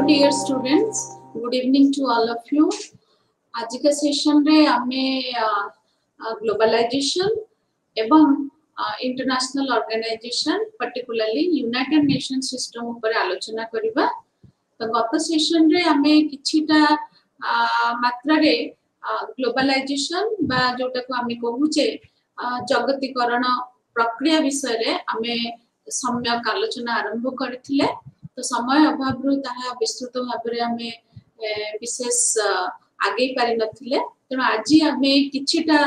dear students, good evening to all of you. आज का session रे हमें ग्लोबलाइजेशन एवं international organisation particularly United Nation system ऊपर आलोचना करिबा। तो गत सेशन रे हमें किछिटा मात्रा रे ग्लोबलाइजेशन बा जोटा को हमें कहूचे जगतीकरण प्रक्रिया विषय रे हमें सम्यक आलोचना आरंभ करथिले। तो समय अभाव रु ताहा विस्तृत भाव रे हमें विशेष आगे पारि नथिले। तेणु आज आमे किछिटा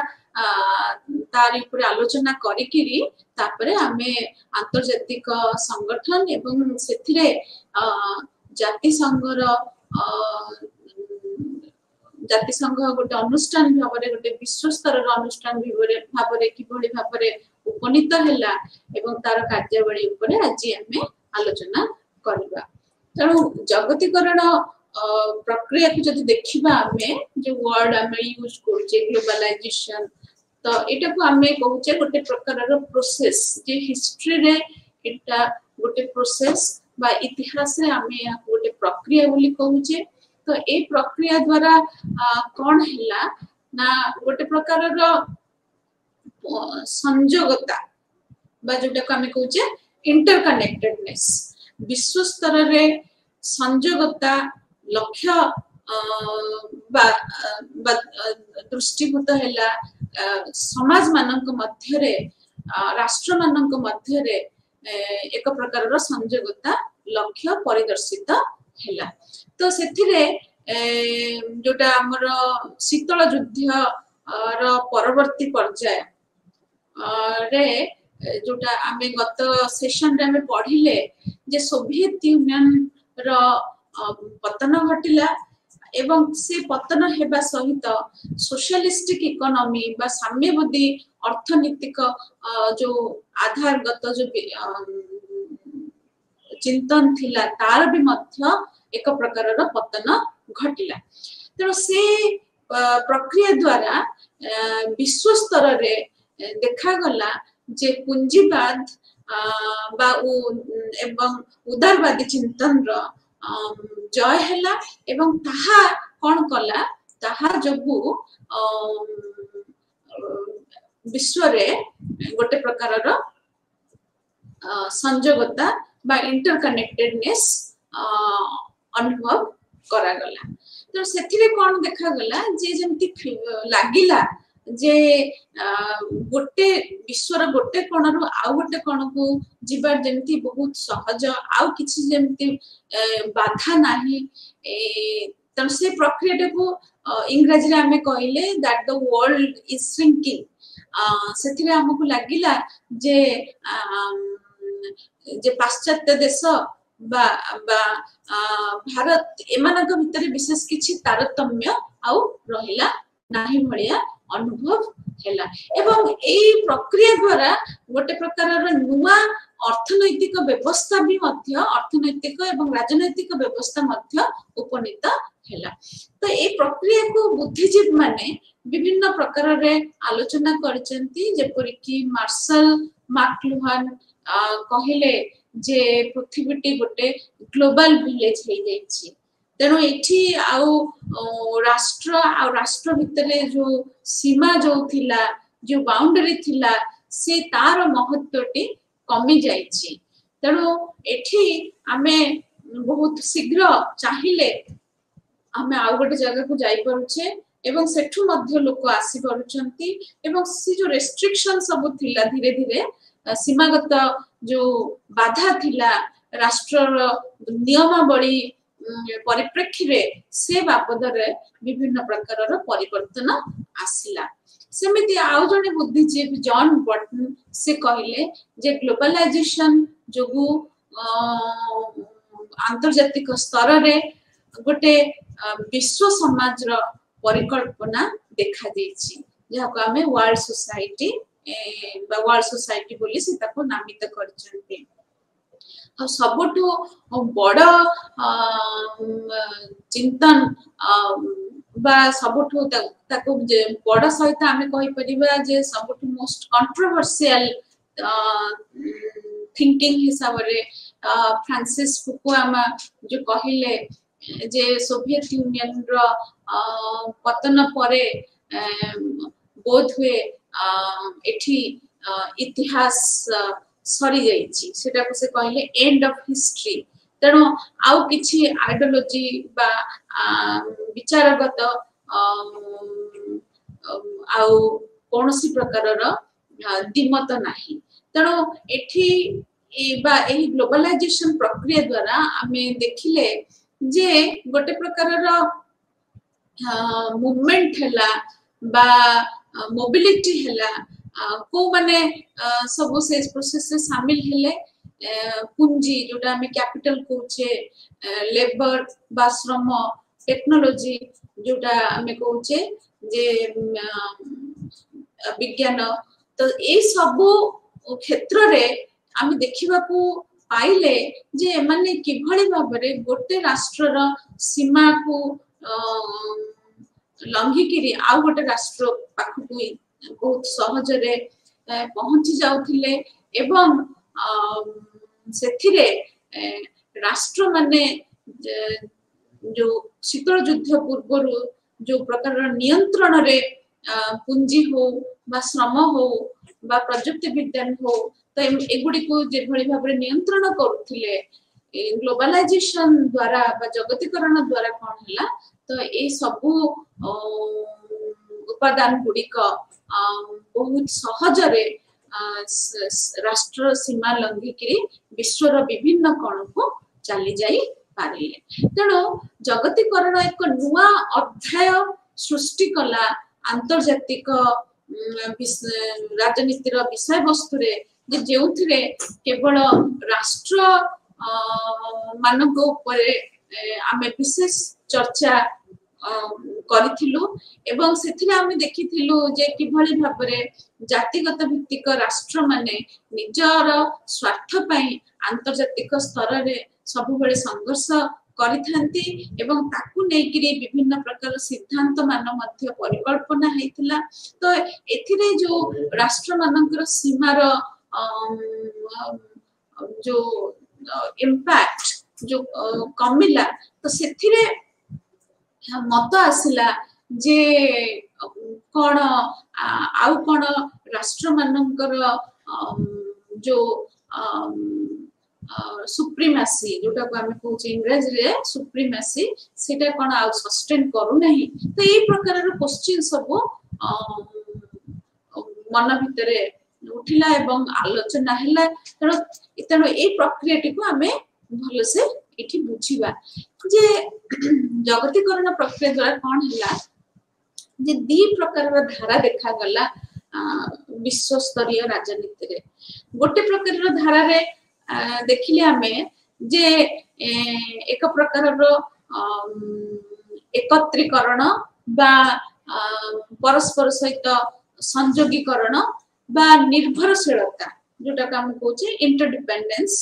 तारि ऊपर आलोचना करिकिरी तापरे आमे आंतर्जातिक संगठन एवं सेथिरे जाति संघर गोटे अनुष्ठान भावरे गोटे विश्व स्तर अनुष्ठान भावरे किभଳି भावरे उपनीत हैला एवं तार कार्यावली ऊपर आज आमे आलोचना करबा। तेणु जगतीकरण प्रक्रिया को जदि देखिबा हमें जो वर्ड हमें यूज करछे ग्लोबलाइजेशन, तो एटा को हमें कहूचे गोटे प्रकार प्रोसेस जे हिस्ट्री रे एटा गोटे प्रोसेस बा इतिहास रे हमें गोटे प्रक्रिया बोली कहूचे। तो ए प्रक्रिया द्वारा कोन हैला ना गोटे प्रकार संयोगता बा जोटा को हमें कहूचे इंटरकनेक्टेडनेस विश्व स्तर रे संयोगता लक्ष्य दृष्टिभूत हैला समाज मानक मध्य रे राष्ट्र मानक मध्य रे एक प्रकार संयोगता लक्ष्य परिदर्शित हैला। तो सेथिरे जोटा हमर शीतल युद्ध रो परवर्ती पर्याय रे जोटा आमे गत सेशन रे हमें पढ़िले जे सोवियत यूनियन रो पतन घटिला एवं से पतन हेबा सहित सोशलिस्टिक इकोनॉमी बा साम्यवादी अर्थनीतिक जो आधारगत जो चिंतन थिला तार भी मध्य एक प्रकार पतन घटिला। तेणु से प्रक्रिया द्वारा विश्व स्तर रे देखा गला जे पूंजीवाद एवं उदारवादी चिंतन रो जय हैला एवं ताहा कोन कला ताहा जबु विश्व रे गोटे प्रकार संयोगता बा इंटरकनेक्टेडनेस अनुभव करा गला। तो सेथिरे कोन देखा गला जे जेंति लागिला जे गोटे विश्वर गोटे कोणरू आउ गोटे कोण को जीवार जेंति बहुत सहज आउ किछि जेंति बाधा नाही। त से प्रक्रिया को इंग्रजी रे हमें कहले that the world is shrinking. सेथिरे हमकु लागिला जे पाश्चात्य देश बा भारत एमानक भितरे विशेष किछि तारतम्य आउ रहिला नाही भलिया अनुभव हैला। एवं एई प्रक्रिया द्वारा गोटे प्रकार नुआ अर्थनैतिक व्यवस्था भी मध्य अर्थनैतिक एवं राजनैतिक व्यवस्था मध्य उपनीत हैला। तो ए प्रक्रिया को बुद्धिजीवी माने विभिन्न प्रकार रे आलोचना करचंती जेपरि कि मार्शल मैक्लुहान कहिले जे पृथ्वीटी गोटे ग्लोबल विलेज हे जायछि। तेणु एठी आउ राष्ट्र भितरे जो सीमा जो थिला जो बाउंड्री थिला से तार महत्वटी कमी जायछि। तेणु एठी आमे बहुत शीघ्र चाहिले आमे आउ गोटे जगह को जाई परुछे एवं सेठु मध्य लोक आसी परुछंती एवं सी जो रेस्ट्रिक्शन सब थिला धीरे धीरे सीमागत जो बाधा थिला राष्ट्र नियमावली परिप्रेक्षी रे से बापद रे विभिन्न प्रकार परिवर्तन आसिला। सेमिति आउ जने बुद्धिजीवी जॉन बटन से कहले जे ग्लोबलाइजेशन जोगु आंतर्जातिक स्तर रे गोटे विश्व समाज रो परिकल्पना देखा देछि जाको हमें वर्ल्ड सोसाइटी बोली से ताको नामित करचंती। आ सबटु बड़ चिंतन बा सबटु ताको बड़ सहित आमे कहि परिबा जे सबटु मोस्ट कंट्रोवर्शियल थिंकिंग हिसाब रे फ्रांसिस फुकुयामा जो कहिले जे सोवियत यूनियन रो पतन परे बोध हुए एठी इतिहास सरी जाइछि सेटा को से कहले एंड ऑफ हिस्ट्री तेणु आउ किछि आइडियोलॉजी बा विचारगत आउ कोनोसी प्रकारर दिमत नाही तेणु एठी बा एही ग्लोबलाइजेशन प्रक्रिया द्वारा आमे देखिले जे गोटे प्रकारर मूवमेंट हैला बा मोबिलिटी हैला को माने सब से प्रोसेस से शामिल हेले पूंजी जोटा हमें कैपिटल कहूचे लेबर बा श्रम टेक्नोलॉजी जोटा हमें कहूचे जे विज्ञान तो ए सब क्षेत्र रे आम देखा पाइले जे माने किभली भाबरे गोटे राष्ट्रर सीमा को लंघिकी आउ गोटे राष्ट्र पाखकु बहुत सहजरे पहुंची जाउथिले एवं सेथिरे राष्ट्र माने जो शीतल युद्ध पूर्व जो प्रकार नियंत्रण रे पूंजी हो बा श्रम हो बा प्रजुक्ति विज्ञान हो तो एगुडी को जे भली भाबरे नियंत्रण करूथिले ग्लोबलाइजेशन द्वारा बा जगतीकरण द्वारा कोन हला तो ए सब उपादान गुडी का बहुत सहजरे राष्ट्र सीमा लंघिकी विश्वर विभिन्न कोण को चली जाई पारिले तेणु जगतीकरण एक नुआ अध्याय सृष्टि कला आंतर्जातिक राजनीतिर विषय वस्तु रे जेउथिरे केवल राष्ट्र मानक उपरे आमे विशेष चर्चा करिथिलु एवं सेथिरे आमे देखिथिलु जे किभली भाबरे जातिगत भित्तिक राष्ट्र माने निजर स्वार्थ पई आंतर्जातिक स्तर रे सब बेले संघर्ष करिथांती एवं ताकू नेकिरी विभिन्न प्रकार सिद्धांत मान मध्य परिकल्पना हैतिला तो एथिरे जो राष्ट्र मानकर सीमार जो इम्पैक्ट जो कमिला तो सेथिरे मत आसिला जे कोन आउ कोन राष्ट्र मानकर जो सुप्रीमेसी जोटा को हमें कहूचे इंग्रजी रे सुप्रीमेसी सेटा कोन आउ सस्टेन करू नहीं तो ए प्रकार रो क्वेश्चन सब मन भितरे उठिला एवं आलोचना हैला तेणु ए प्रक्रियाटी को हमें भलो से इठी बुझिबा जे जगतीकरण प्रक्रिया द्वारा कोन हैला जे दी प्रकार धारा देखा गला विश्व स्तरीय राजनीति रे गोटे प्रकार धारा रे देखिले हमें जे एक प्रकार एकत्रीकरण बा परस्पर सहित संयोगीकरण बा निर्भरशीलता जोटा का हम कहूचे इंटरडिपेंडेंस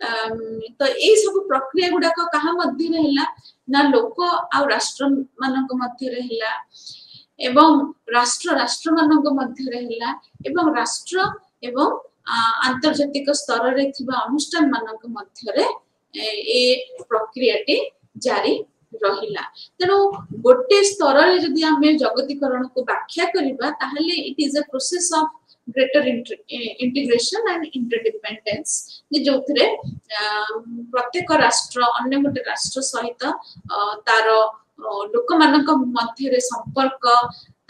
तो ए सब प्रक्रिया गुडा को कहा मध्य रहला ना लोक आ राष्ट्र मानक मध्य रहला एवं राष्ट्र मानक मध्य रहला एवं राष्ट्र एवं आंतर्जातिक स्तर रे थिबा अनुष्ठान मानक मध्य रे ए प्रक्रियाटी जारी रहिला तेणु गोटे स्तर रे जदि हमें जगतीकरण को व्याख्या करिबा ताहले it is a process of greater integration and interdependence जे जोथरे प्रत्येक राष्ट्र अन्य गोटे राष्ट्र सहित तार लोक मानक मध्य रे संपर्क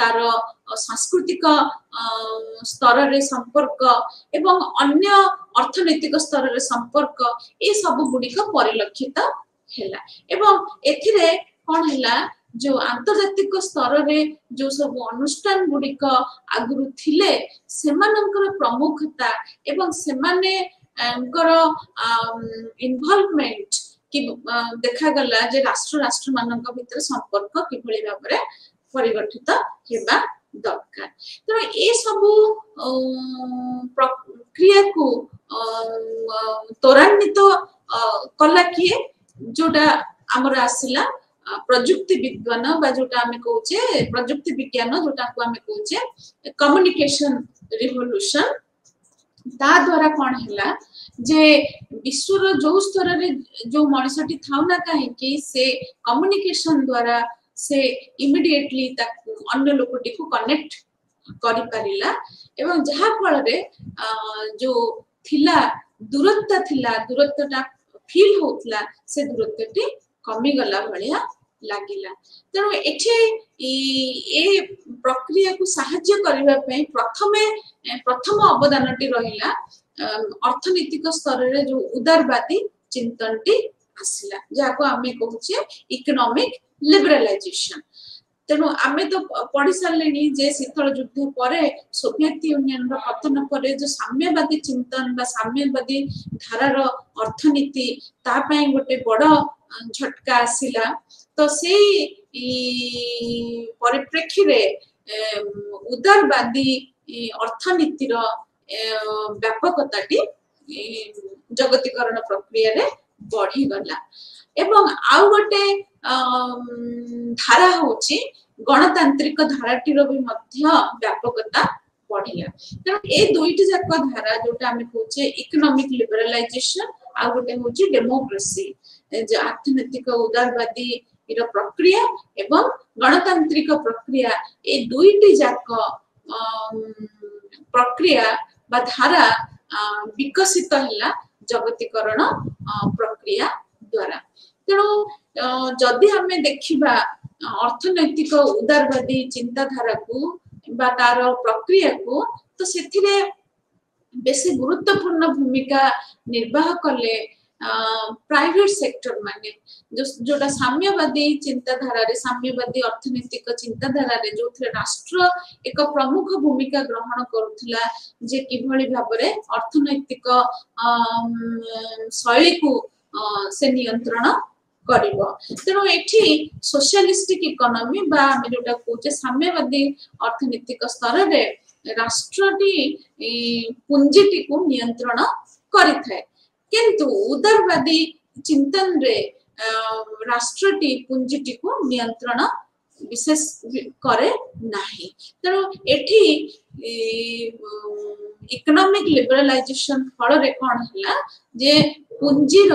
तार सांस्कृतिक स्तर रे संपर्क एवं अन्य अर्थनैतिक स्तर रे संपर्क ए सब गुडी का परिलक्षित हैला एवं एथिरे कोन हैला जो आंतर्जातिक स्तर रे जो सब अनुष्ठान गुडी का आगुरु थिले सेमानकर प्रमुखता एवं सेमाने इन्वॉल्वमेंट कि देखा गला जे राष्ट्र मानक भीतर संपर्क किभली भाबरे परिगठित हेबा दरकार तो ए सब प्रक्रिया को त्वरान्वित कला किए जोटा हमर आसिला प्रजुक्ति विज्ञान बा जोटा हमें कहूचे प्रजुक्ति विज्ञान जोटा को हमें कहूचे कम्युनिकेशन रिवोल्यूशन ता द्वारा कौन है जे विश्वर जो स्तर रे जो मनुष्यटी थाउ ना कहीं से कम्युनिकेशन द्वारा से इमिडिएटली अन्य लोकटी को कनेक्ट करि परिला एवं जहा फल रे जो थिला दूरत्वटा फील होतला से दूरत्वटी कमी गला भलिया लागिला तेणु एठे ए प्रक्रिया को साहाय्य करबा पई प्रथम अवदानटी रहिला अर्थनीतिक स्तर रे जो उदारवादी चिंतनटी आसिला जाको आमे कहूचे इकोनॉमिक लिबरलाइजेशन तेणु आमे तो पढ़ी सारे जे शीतल युद्ध पर सोवियत यूनियन पतन पर जो साम्यवादी चिंतन बा साम्यवादी धारार अर्थनीति तापाई गोटे बड़ झटका आसिला तो से परिप्रेक्षी रे उदारवादी अर्थनीतिर व्यापकताटी जगतीकरण प्रक्रिया रे बढ़ी गला एवं आउ गोटे धारा होची गणतांत्रिक धाराटीर भी मध्य व्यापकता बढ़िला तेणु ए दुईटी जाक धारा जोटा आमे कहूचे इकोनॉमिक लिबरलाइजेशन आ गोटे होची डेमोक्रेसी जे अर्थनैतिक उदारवादी इर प्रक्रिया एवं गणतांत्रिक प्रक्रिया ए दुईटी जाक प्रक्रिया बा धारा विकसित हला जगतीकरण प्रक्रिया द्वारा तेणु जदि हमें देखिबा अर्थनैतिक उदारवादी चिंताधारा को बा तार प्रक्रिया को तो सेथिरे बेसी गुरुत्वपूर्ण भूमिका निर्वाह कले प्राइवेट सेक्टर माने जोटा साम्यवादी चिंताधारा रे साम्यवादी अर्थनैतिक चिंताधारा रे जो थे राष्ट्र एक प्रमुख भूमिका ग्रहण करुथला जे किभଳି भाबरे अर्थनैतिक शैली को से नियंत्रण करिवो तेणु एठी सोशलिस्टिक इकोनॉमी बा आमे जोटा कहूचे साम्यवादी अर्थनैतिक स्तर रे राष्ट्रटी पुंजीटी को नियंत्रण करिथाय किंतु उदारवादी चिंतन रे राष्ट्रटी पुंजीटी को नियंत्रण विशेष करे नाही तेणु एठी इकोनॉमिक लिबरलाइजेशन फल रे कोन हला जे पुंजीर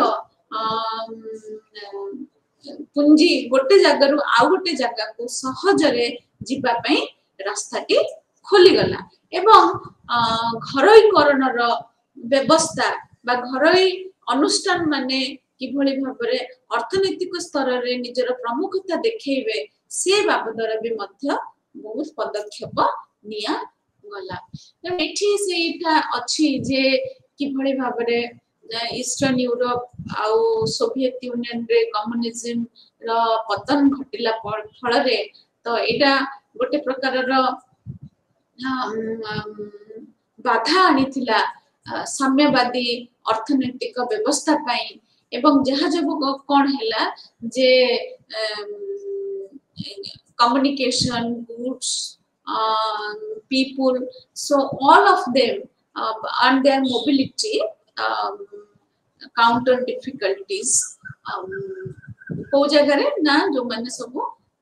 पुंजी गोटे जगह आउ गोटे जगह को सहजरे जीवा पई रास्ताटी खोली गला एवं घरोईकरण रो व्यवस्था बा घरोई अनुष्ठान माने किभଳି भाबरे अर्थनैतिक स्तर रे निजर प्रमुखता देखैबे से बाबदर भी मध्य बहुत पदक्षेप निया गला एठी सेटा अछि जे किभଳି भाबरे ईस्टर्न यूरोप आउ सोवियत यूनियन रे कम्युनिज्म रो पतन घटिला फल रे तो एटा गोटे प्रकार रो बाधा आनिथिला साम्यवादी अर्थनैतिक व्यवस्था पाई एवं जहा जब कोन हैला जे communication goods people so all of them and their mobility counter difficulties को जगह रे ना जो माने सब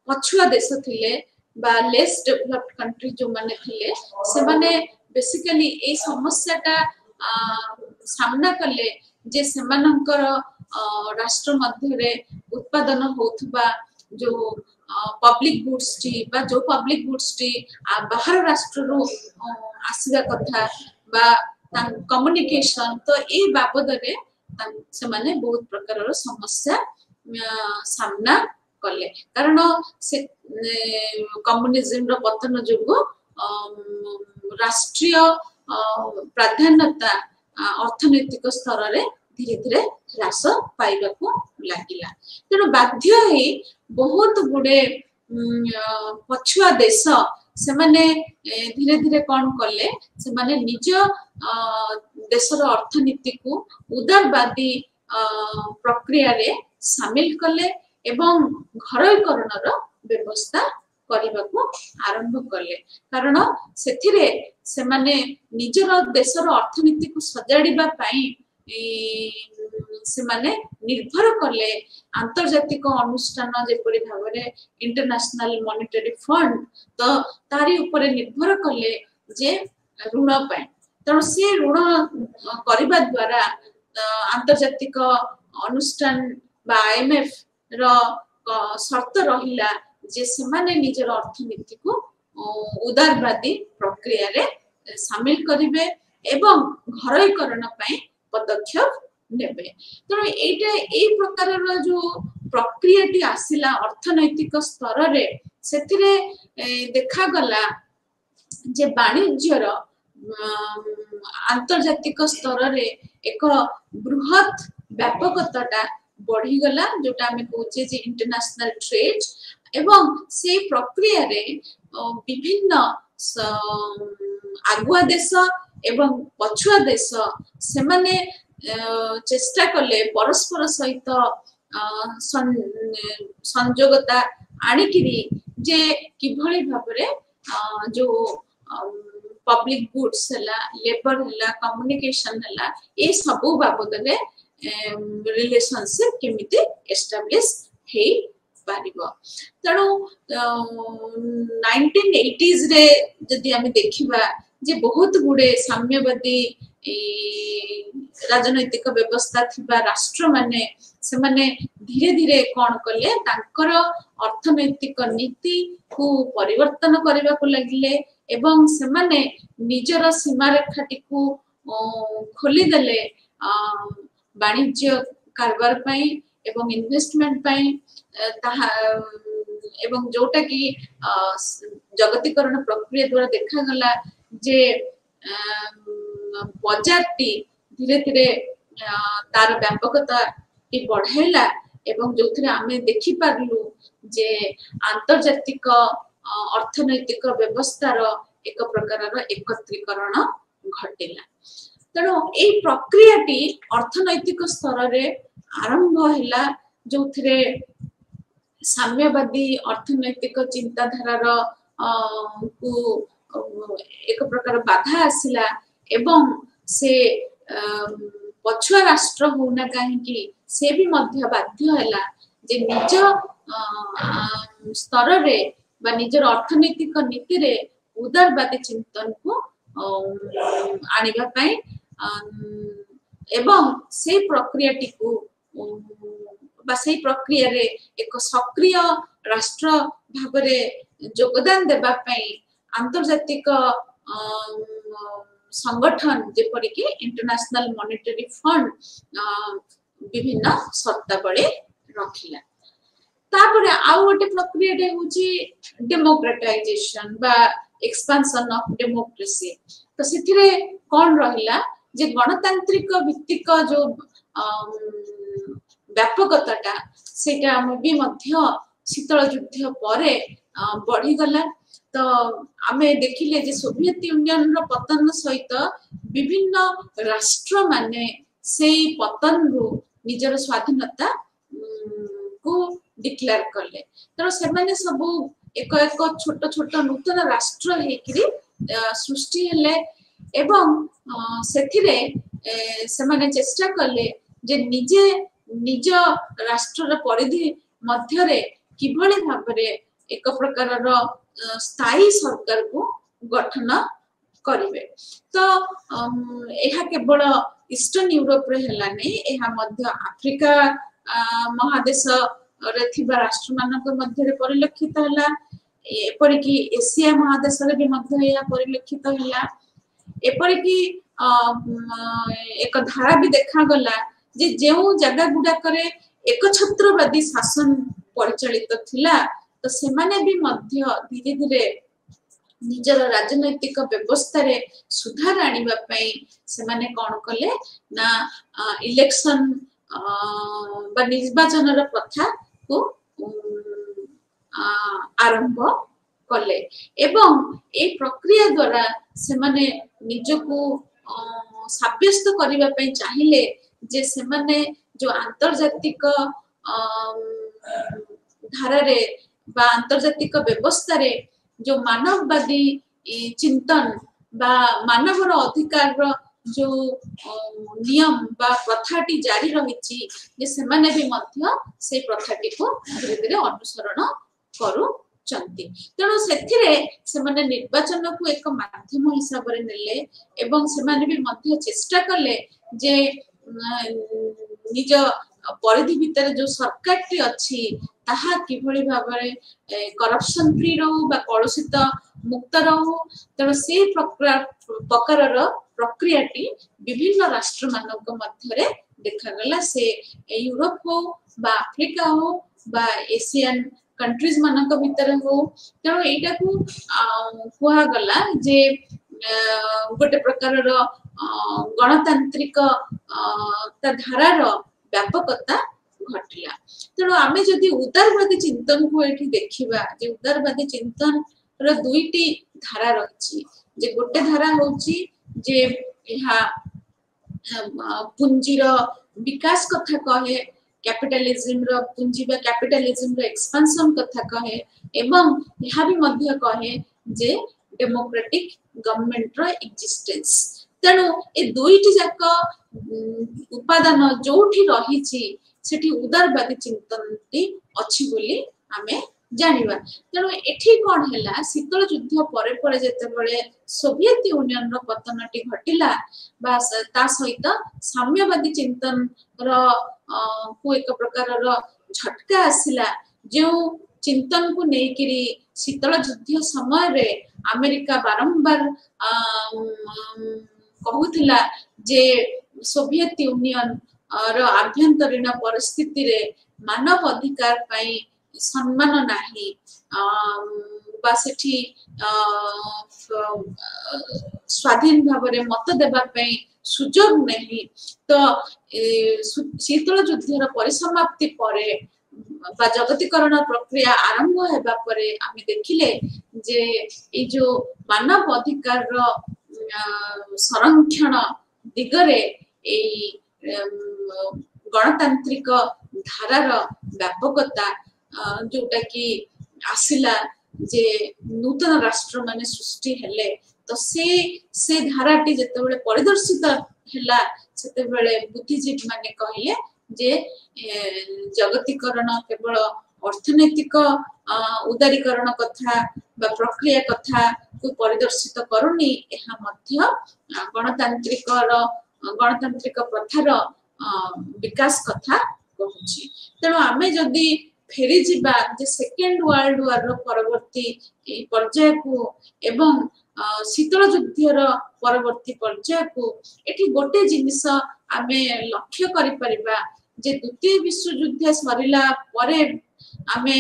पछुआ देश थिले बा लेस डेवलप्ड कंट्री जो माने थिले से माने बेसिकली ए समस्याटा सामना कले जे सेमानकर राष्ट्र मध्य रे उत्पादन होथबा जो पब्लिक गुड्स टी बा जो पब्लिक गुड्स टी बाहर राष्ट्र रो आसीबा कथा बा कम्युनिकेशन तो ए बाबद रे से माने बहुत प्रकार रो समस्या सामना कले कारण से कम्युनिज्म रो पतन जोगो राष्ट्रीय प्राधान्यता अर्थनैतिक स्तर रे धीरे धीरे ह्रास पाइबा को लागिला तेणु बाध्य ही बहुत गुडे पछुआ देश से माने धीरे धीरे कौन कले से माने निज देशर अर्थनीति को उदारवादी प्रक्रिया रे शामिल कले एवं घरोईकरण रो व्यवस्था करबा को आरंभ कले कारण सेथिरे से माने निजर देशर अर्थनीति को सजाड़ीबा पई से माने निर्भर कले आंतर्जातिक अनुष्ठान जेपरि भाबरे इंटरनेशनल मॉनेटरी फंड तो तारी ऊपर निर्भर कले जे ऋण पाए तेणु से ऋण करबा द्वारा आंतर्जातिक अनुष्ठान बा IMF रो शर्त रहिला जे सेमाने निजर अर्थनीति को उदारवादी प्रक्रिया रे शामिल करिवे एवं घरईकरण पई पदक्षेप नेबे। तेणु एटा ए प्रकार जो प्रक्रियाटी आसिला अर्थनैतिक स्तर रे सेथिरे देखा गला जे वाणिज्यर आंतर्जातिक स्तर रे एक बृहत व्यापकता बढ़ी गला जोटा हमें कहूचे जे इंटरनेशनल ट्रेड एवं से प्रक्रिया रे विभिन्न आगुआ देश एवं पछुआ देश से माने चेष्टा कले परस्पर सहित संजोगता आनिकिरी जे किभଳି भाबरे जो पब्लिक गुड्स हला लेबर हला कम्युनिकेशन हला ए सबो बाबद रे रिलेशनशिप केमिति एस्टैब्लिश हे पारिबो। तणो 1980s रे जदि हम देखिबा जे बहुत गुडे साम्यवादी राजनैतिक व्यवस्था थिबा राष्ट्र माने से माने धीरे धीरे कौन कले तांकर अर्थनैतिक नीति को परिवर्तन करबा को लागिले एवं से माने निजर सीमा रेखाटी को खोली देले वाणिज्य कारबार पई एवं इन्वेस्टमेंट पई ताहा एवं जोटा की जगतीकरण प्रक्रिया द्वारा देखा गला जे बाजार टी धीरे धीरे तार व्यापकता टी बढ़ाइला एवं जोथरे आमे देखि पारलु जे आंतर्जातिक अर्थनैतिक व्यवस्था रो एक प्रकार रो एकत्रीकरण घटिला। तेणु ए प्रक्रिया टी अर्थनैतिक स्तर रे आरंभ हैला जोथरे साम्यवादी अर्थनैतिक चिंताधारा रो को एक प्रकार बाधा आसिला एवं से पछुआ राष्ट्र होना कहीं से भी मध्य बाध्य हैला जे निज स्तर रे बा निजर अर्थनैतिक नीति रे उदारवादी चिंतन को आनिबा पई एवं से प्रक्रिया टी को बा से प्रक्रिया रे एक सक्रिय राष्ट्र भाबरे योगदान देबा पई आंतर्जातिक संगठन जेपरि कि इंटरनेशनल मॉनेटरी फंड विभिन्न शर्तावली रखिला। तापरे आउ गोटे प्रक्रिया रे होची डेमोक्रेटाइजेशन बा एक्सपेंशन ऑफ डेमोक्रेसी। तो सिथिरे कोन रहिला जे गणतांत्रिक भित्तिक जो व्यापकताटा सेटा हम भी मध्य शीतल युद्ध परे बढ़ी गला। तो आमे देखिले जे सोवियत यूनियन रो पतन सहित विभिन्न राष्ट्र माने से पतन रु निजर स्वाधीनता को डिक्लेयर करले। तो से माने सब एक एक छोट छोट नूतन राष्ट्र हेकरी सृष्टि हेले एवं सेथिरे से माने चेष्टा करले जे निजे निज राष्ट्र परिधि मध्य रे किभଳି भाबरे एक प्रकार रो स्थायी सरकार को गठन करिवे। तो एहा केवल ईस्टर्न यूरोप रे हला नै एहा मध्य अफ्रीका महादेश रे थिबा राष्ट्र मानक मध्य रे परिलक्षित हला एपरि कि एशिया महादेश रे भी मध्य एहा परिलक्षित हला। एपरि कि एक धारा भी देखा गला जे जेउ जगह गुडा करे एक छत्रवादी शासन परिचालित थिला तो सेमाने भी मध्य धीरे धीरे निजर राजनैतिक व्यवस्था रे सुधार आनिबा पई सेमाने कोन कले ना इलेक्शन बा निर्वाचन र प्रथा को आरंभ कले एवं ए प्रक्रिया द्वारा सेमाने निजको साब्यस्त करिबा पई चाहिले जे सेमाने जो आंतर्जातिक धारा रे बा आंतर्जातिक व्यवस्था रे जो मानववादी चिंतन बा मानवर अधिकार रो जो नियम बा प्रथाटी जारी रहिची जे सेमाने भी मध्य से प्रथाटी को धीरे धीरे अनुसरण करू चंती तेणु सेथिरे सेमाने निर्वाचन को एक माध्यम हिसाब रे नेले एवं सेमाने भी मध्य चेष्टा कले जे निज परिधि भितर जो सरकार टी अछि ताहा किभଳି भाबरे करप्शन फ्री रहू बा कलुषित मुक्त रहू तेणु से प्रकार प्रक्रिया टी विभिन्न राष्ट्र मानक मध्यरे देखा गला से यूरोप हो बा अफ्रिका हो बा एशियन कंट्रीज मानक भितर हो तेणु एटा को कुहा गला जे गोटे प्रकार गणतांत्रिक धारार व्यापकता घटिला तेणु आमे जदि उदारवादी चिंतन को एठी देखिबा जे उदारवादी चिंतन रो दुईटी धारा रही जे गोटे धारा होची जे यहाँ पुंजीर विकास कथा कहे कैपिटलिज्म रो पुंजी बा कैपिटलिज्म रो एक्सपेंशन कथा कहे एवं यहाँ भी मध्य कहे जे डेमोक्रेटिक गवर्नमेंट रो एक्जिस्टेंस तेणु ए दुईटी जाक उपादान जोठी रही सेठी उदारवादी चिंतन टी अछि बोली आमे जानिबा तेणु एठी कोन हैला शीतल युद्ध परे परे जेते बळे सोवियत यूनियन रो पतन टी घटिला बा ता सहित साम्यवादी चिंतन रो को एक प्रकार रो झटका आसिला जो चिंतन को नेकिरी शीतल युद्ध समय रे अमेरिका बारंबार कहूथिला जे सोवियत यूनियन रो आभ्यंतरीण परिस्थिति रे मानव अधिकार पाई सम्मान नाही बा सेठी स्वाधीन भावरे मत देबा पई सुजोग नहीं तो शीतल युद्धर परिसमाप्ति परे बा जगतीकरण प्रक्रिया आरंभ हेबा परे आमे देखिले जे ए जो मानव अधिकार रो संरक्षण दिगरे ए गणतांत्रिक धारार व्यापकता जोटा कि आसिला जे नूतन राष्ट्र माने सृष्टि हेले तो से धाराटी जते बेले परिदर्शित हैला सेते बेले बुद्धिजीवी माने कहले जे जगतीकरण केवल अर्थनैतिक उदारीकरण कथा बा प्रक्रिया कथा को परिदर्शित करूनी एहा मध्य गणतांत्रिक प्रथार विकास कथा कहूची तेणु आमे जदि फेरी जिबा जे सेकेंड वर्ल्ड वार रो परवर्ती पर्याय को एवं शीतल युद्धर परवर्ती पर्याय को एठी गोटे जिनिस आमे लक्ष्य करि परिबा जे द्वितीय विश्व युद्ध सरिला परे आमे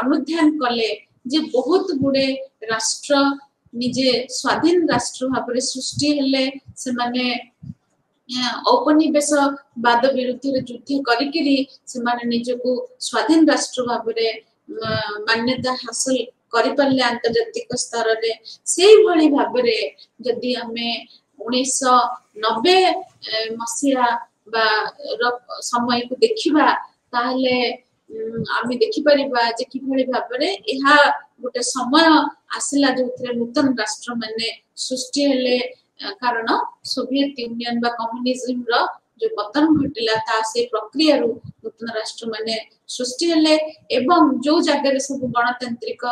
अनुध्यान कले जे बहुत गुडे राष्ट्र निजे स्वाधीन राष्ट्र भाबरे सृष्टि हेले से माने औपनिवेशवाद विरुद्ध युद्ध करिकिरी से माने निजको स्वाधीन राष्ट्र भाबरे मान्यता हासिल करि परले अंतर्जातिक स्तर रे सेही भली भाबरे जदि हमें 1990 मसिया बा समय को देखिबा ताहले आमे देखि परिबा जे कि भली भाबरे एहा गोटे समय आसिला जोथरे नूतन राष्ट्र माने सृष्टि हेले कारण सोवियत यूनियन बा कम्युनिज्म रो जो पतन घटिला ता से प्रक्रिया रो नूतन राष्ट्र माने सृष्टि हेले एवं जो जगह रे सब गणतांत्रिक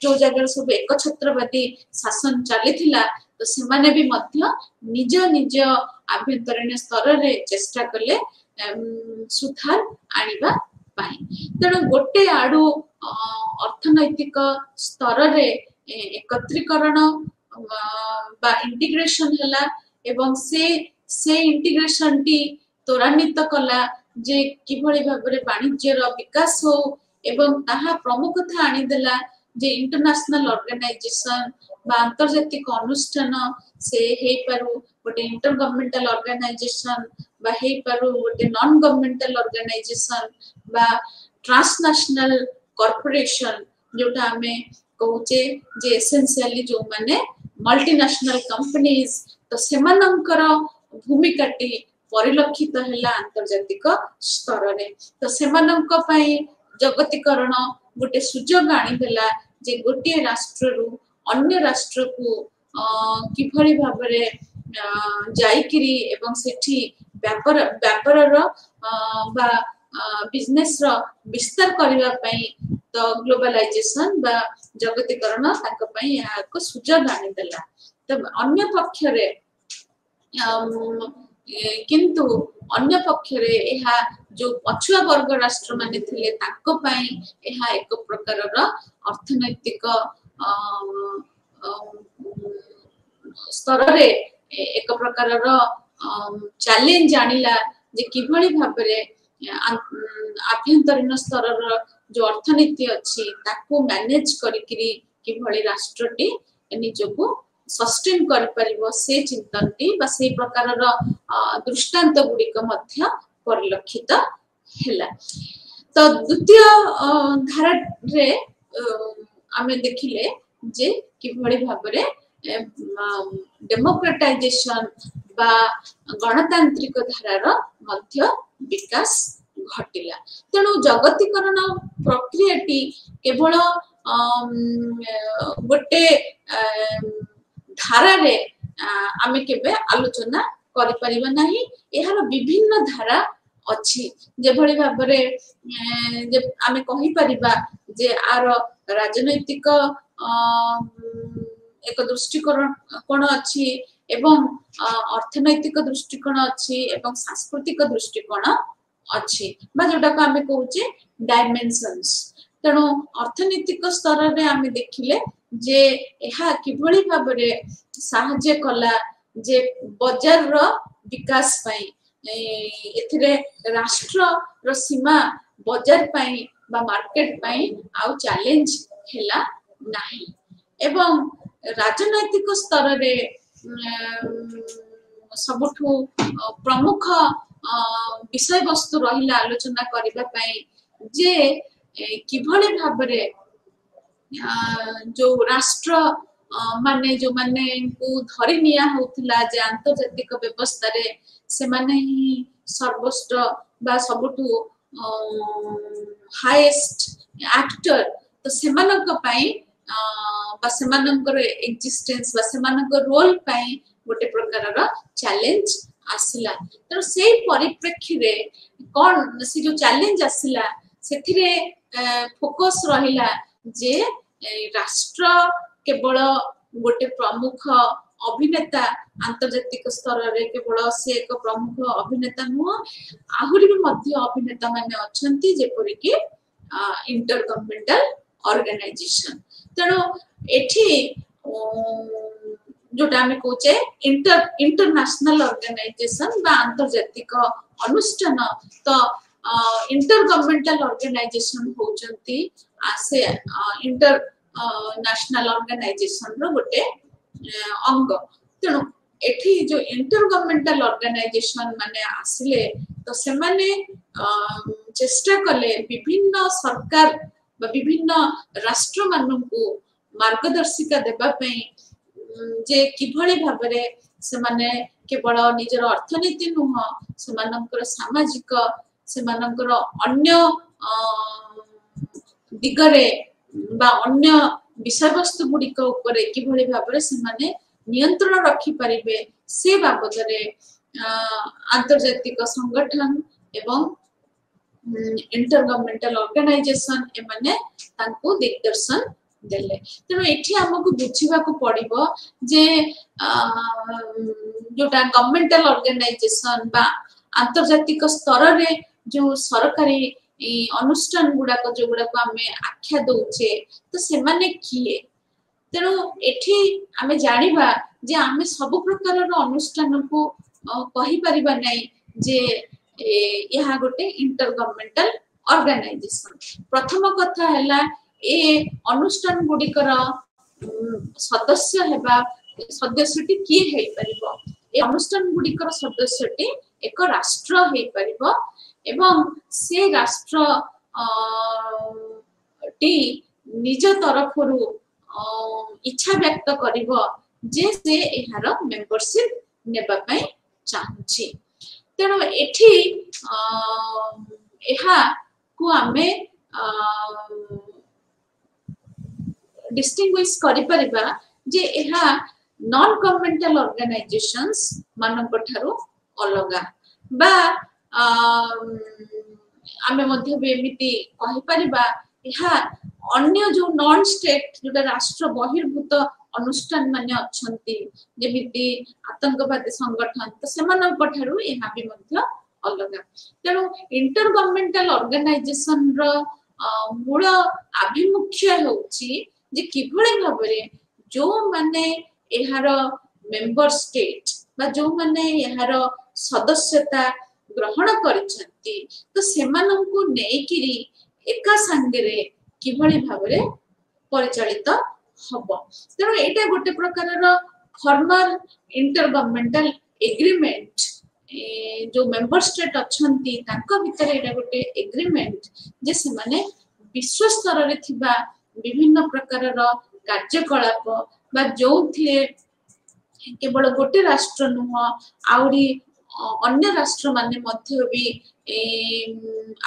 जो जगह सब एक छत्रवादी शासन चलीथिला तो से माने भी मध्य निज निज आभ्यंतरीण स्तर रे चेष्टा कले सुधार आनिबा पाई तेणु गोटे आडू अर्थनैतिक स्तर रे एकत्रीकरण बा इंटीग्रेशन हला एवं से इंटीग्रेशन टी त्वरान्वित कला जे किभଳି भाबरे वाणिज्य रो विकास हो एवं ताहा प्रमुखता आनी देला जे इंटरनेशनल ऑर्गेनाइजेशन बा अंतर्जातिक अनुष्ठान से हे पारु गोटे इंटर गवर्नमेंटल ऑर्गेनाइजेशन बा हे पारु गोटे नॉन गवर्नमेंटल ऑर्गेनाइजेशन बा ट्रांसनेशनल कॉर्पोरेशन जोटा हमें कहूचे जे एसेंशियली जो माने मल्टीनेशनल कंपनीज तो सेमानंकर भूमिका टी परिलक्षित हैला अंतर्जातिक स्तर रे तो सेमानंक पई जगतीकरण गोटे सुजोग आनी देला जे गोटे राष्ट्र रु अन्य राष्ट्र को किभଳି भाबरे जाईकिरी एवं सेठी व्यापार रो बा बिजनेस रो विस्तार करबा पई तो ग्लोबलाइजेशन बा जगतीकरण तांको पई या को सुजग आनी देला। तब अन्य पक्ष रे किंतु अन्य पक्ष रे एहा जो पछुआ वर्ग राष्ट्र माने थिले ताको पई एहा एक प्रकार रो अर्थनैतिक स्तर रे एक प्रकार रो चैलेंज आनिला जे किभली भाबरे आभ्यंतरीण स्तर रो जो अर्थनीति अछि ताको मैनेज करिकरी किभली राष्ट्रटी निजको सस्टेन कर परिबो से चिंतनटी बा से प्रकार रो दृष्टांत गुडी को मध्य परिलक्षित हैला। तो द्वितीय धारा रे आमे देखिले जे किभली भाबरे डेमोक्रेटाइजेशन बा गणतांत्रिक धारार मध्य विकास घटिला। तेणु जगतीकरण प्रक्रियाटी केवल गोटे धारा रे आमे केबे आलोचना करि परिबा नाही। एहार विभिन्न धारा अछि जे भली भाबरे जे आमे कहि परिबा जे आर राजनैतिक एक दृष्टिकोण कोण अछि एवं अर्थनैतिक दृष्टिकोण अछि एवं सांस्कृतिक दृष्टिकोण अछि बा जोटा को आमे कहूचे डायमेंशंस। तेणु अर्थनैतिक स्तर रे आमे देखिले जे एहा किभली भाबरे साहाय्य कला जे बाजार रो विकास पई एथिरे राष्ट्र रो सीमा बाजार पई बा मार्केट पई आउ चैलेंज हैला नाही। एवं राजनैतिक स्तर रे सबुठु प्रमुख विषय वस्तु रहिला आलोचना करिबा पई जे किभली भाबरे जो राष्ट्र माने जो माने को धरि निया होतला जे आंतर्जातिक व्यवस्था रे से माने ही सर्वोच्च बा सबुठु हाईएस्ट एक्टर तो सेमानक पई बा सेमानकर एक्जिस्टेंस बा सेमानकर रोल पई गोटे प्रकार रो चैलेंज आसिला। तो से परिप्रेक्षी रे कोन से जो चैलेंज आसिला सेथिरे फोकस रहिला जे राष्ट्र केवल गोटे प्रमुख अभिनेता अंतर्जातिक स्तर रे केवल से एक प्रमुख अभिनेता नुह आहुरी भी मध्य अभिनेता माने अछंती जेपरि कि इंटर गवर्नमेंटल ऑर्गेनाइजेशन। तेणु एठी जोटा आमे कहूचे इंटरनेशनल ऑर्गेनाइजेशन बा अंतर्जातिक अनुष्ठान तो इंटर गवर्नमेंटल ऑर्गेनाइजेशन होचंती से इंटर नेशनल ऑर्गेनाइजेशन रो गोटे अंग। तेणु एठी जो इंटर गवर्नमेंटल ऑर्गेनाइजेशन माने आसिले तो से माने चेष्टा कले विभिन्न सरकार बा विभिन्न राष्ट्र माननकु मार्गदर्शिका देबा पई जे किभली भाबरे से माने केवल निजर अर्थनीति नुह से मानकर सामाजिक से मानकर अन्य दिगरे बा अन्य विषय वस्तु गुडी को ऊपर किभली भाबरे से माने नियंत्रण रखि परिबे से बाबद रे अंतर्जातिक संगठन एवं इंटर गवर्नमेंटल ऑर्गेनाइजेशन एमाने तांको दिग्दर्शन देले। तेणु एठी हमकु बुझिबा को पड़िबो जे जोटा गवर्नमेंटल ऑर्गेनाइजेशन बा अंतर्जातिक स्तर रे जो सरकारी अनुष्ठान गुडा को जो गुडा को आमे आख्या दोचे तो से माने किए। तेणु एठी आमे जानिबा जे आमे सब प्रकार रो अनुष्ठान को कहि परिबा नै जे यहा गोटे इंटर गवर्नमेंटल ऑर्गेनाइजेशन। प्रथम कथा हैला ए अनुष्ठान गुडिकर सदस्य हेबा सदस्यटी की हे परिबो। ए अनुष्ठान गुडिकर सदस्यटी एक राष्ट्र हे परिबो एवं से राष्ट्र टी निज तरफरु इच्छा व्यक्त करिबो जे से एहार मेंबरशिप नेबा पई चाहछि। तेणु एठी एहा को आमे डिस्टिंग्विश करि परिबा जे एहा नॉन गवर्नमेंटल ऑर्गेनाइजेशंस मानक ठारो अलगा बा आमे मध्य भी एमिति कहि परिबा इहा अन्य जो नॉन स्टेट जोटा राष्ट्र बहिर्भूत अनुष्ठान माने अछंती जेमिति आतंकवादी संगठन तो सेमानक ठारू एहा भी मध्य अलग तेणु इंटर गवर्नमेंटल ऑर्गेनाइजेशन रो मूल आभिमुख्य होची जे किभଳି भाबरे जो माने एहार मेंबर स्टेट बा जो माने एहार सदस्यता ग्रहण करिसंती तो सेमानंकु नेकिरी एका संगरे किभଳି भाबरे परिचालित हबो तेणु एटा गोटे प्रकारर फॉर्मल इंटर गवर्नमेंटल एग्रीमेंट जो मेंबर स्टेट अछंती तांका भितर एटा गोटे एग्रीमेंट जे से माने विश्व स्तर रे थिबा विभिन्न प्रकारर कार्यकलाप बा जोथिले केवल गोटे राष्ट्र नुह आउरी अन्य राष्ट्र माने मध्य भी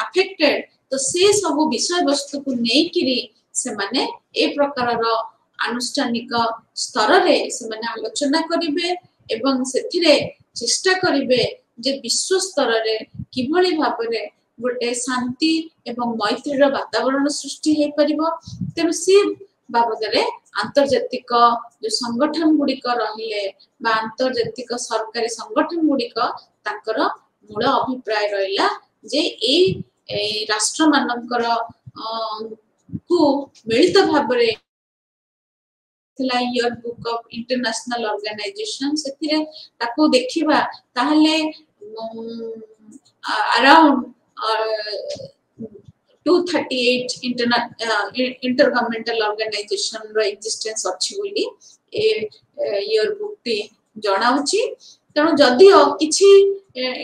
अफेक्टेड तो से सब विषय वस्तु को नहीं किरी से माने ए प्रकारर आनुष्ठानिक स्तर रे से माने आलोचना करिवे एवं सेथिरे चेष्टा करिवे जे विश्व स्तर रे किभଳି भाबरे गोटे शांति एवं मैत्रीर वातावरण सृष्टि हे परिबो तेनु से बाबदरे आंतर्जातिक जो संगठन गुड़िक रहिले बा आंतर्जातिक सरकारी संगठन गुड़िक ताकर मूल अभिप्राय रहिला जे ए राष्ट्र मानकर को मिलित भाबरे year book of international organisation से ताको देखिबा ताहले अराउंड 238 इंटरगवर्नमेंटल ऑर्गेनाइजेशन रो एक्जिस्टेंस अछि बोली ए ईयर बुक टी जणाउची तेणु जदि किछि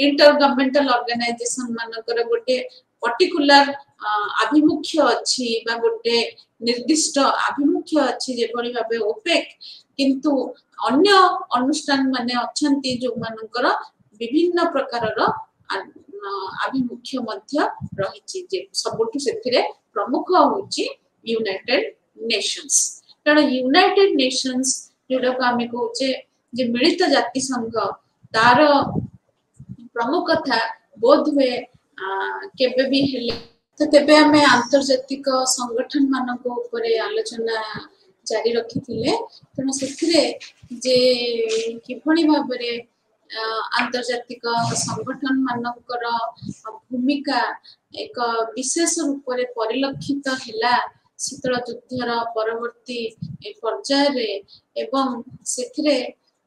इंटरगवर्नमेंटल ऑर्गेनाइजेशन मानकर गोटे पर्टिकुलर आभिमुख्य अछि बा गोटे निर्दिष्ट आभिमुख्य अछि जे भली भाबे ओपेक किंतु अन्य अनुष्ठान माने अछंती जो मानकर विभिन्न प्रकारर आभिमुख्य मध्य रहिछि जे सबटु सेथिरे प्रमुख होछि यूनाइटेड नेशंस तेणु यूनाइटेड नेशंस जोटा को आमे कहूचे जे मिलित जाति संघ तार प्रमुख था बोध हुए केबे भी हेले तो तेबे हमें आंतर्जातिक संगठन मानक ऊपर आलोचना जारी रखिथिले तेणु सेथिरे जे किभଳି भाबरे आंतर्जातिक संगठन मानकर भूमिका एक विशेष रूप रे परिलक्षित हैला शीतल युद्धर परवर्ती पर्याय रे एवं सेथिरे